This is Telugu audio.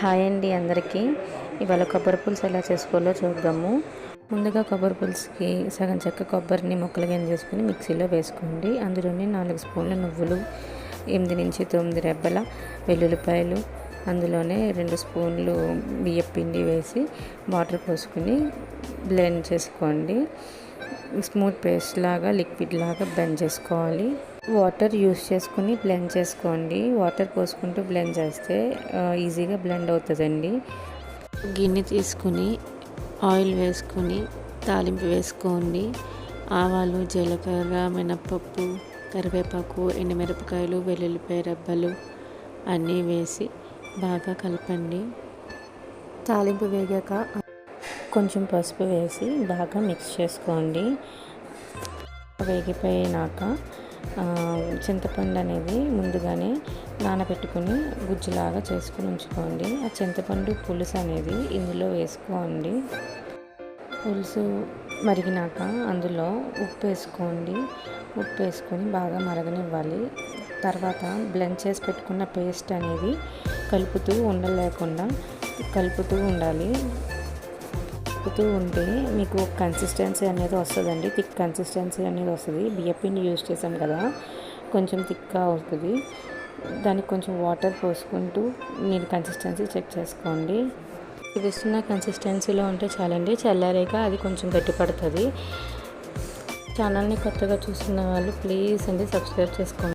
హాయ్ అండి అందరికీ. ఇవాళ కొబ్బరి పులుసు ఎలా చేసుకోవాలో చూద్దాము. ముందుగా కొబ్బరి పులుసుకి సగం చెక్క కొబ్బరిని ముక్కలుగా చేసుకుని మిక్సీలో వేసుకోండి. అందులోనే 4 స్పూన్ల నువ్వులు, 8 నుంచి 9 రెబ్బల వెల్లుల్లిపాయలు, అందులోనే 2 స్పూన్లు బియ్యం పిండి వేసి వాటర్ పోసుకుని బ్లెండ్ చేసుకోండి. స్మూత్ పేస్ట్ లాగా లిక్విడ్ లాగా బ్లెండ్ చేసుకోవాలి. వాటర్ యూస్ చేసుకుని బ్లెండ్ చేసుకోండి. వాటర్ పోసుకుంటూ బ్లెండ్ చేస్తే ఈజీగా బ్లెండ్ అవుతుందండి. గిన్నె తీసుకుని ఆయిల్ వేసుకొని తాలింపు వేసుకోండి. ఆవాలు, జీలకర్ర, మినప్పప్పు, కరివేపాకు, ఎండుమిరపకాయలు, వెల్లుల్లిపాయ రెబ్బలు అన్నీ వేసి బాగా కలపండి. తాలింపు వేగాక కొంచెం పసుపు వేసి బాగా మిక్స్ చేసుకోండి. వేగిపోయినాక చింతపండు అనేది ముందుగానే నానబెట్టుకుని గుజ్జులాగా చేసుకుని ఉంచుకోండి. ఆ చింతపండు పులుసు అనేది ఇందులో వేసుకోండి. పులుసు మరిగినాక అందులో ఉప్పు వేసుకోండి. ఉప్పు వేసుకొని బాగా మరగనివ్వాలి. తర్వాత బ్లెండ్ చేసి పెట్టుకున్న పేస్ట్ అనేది కలుపుతూ ఉండలేకుండా కలుపుతూ ఉండాలి. కలుపుతూ ఉంటే మీకు కన్సిస్టెన్సీ అనేది వస్తుందండి. థిక్ కన్సిస్టెన్సీ అనేది వస్తుంది. బియ్యపిండి యూజ్ చేసాం కదా, కొంచెం థిక్గా అవుతుంది. దానికి కొంచెం వాటర్ పోసుకుంటూ మీరు కన్సిస్టెన్సీ చెక్ చేసుకోండి. చూపిస్తున్న కన్సిస్టెన్సీలో ఉంటే చాలండి. చల్లారాక అది కొంచెం గట్టిపడుతుంది. ఛానల్ని కొత్తగా చూస్తున్న వాళ్ళు ప్లీజ్ అండి సబ్స్క్రైబ్ చేసుకోండి.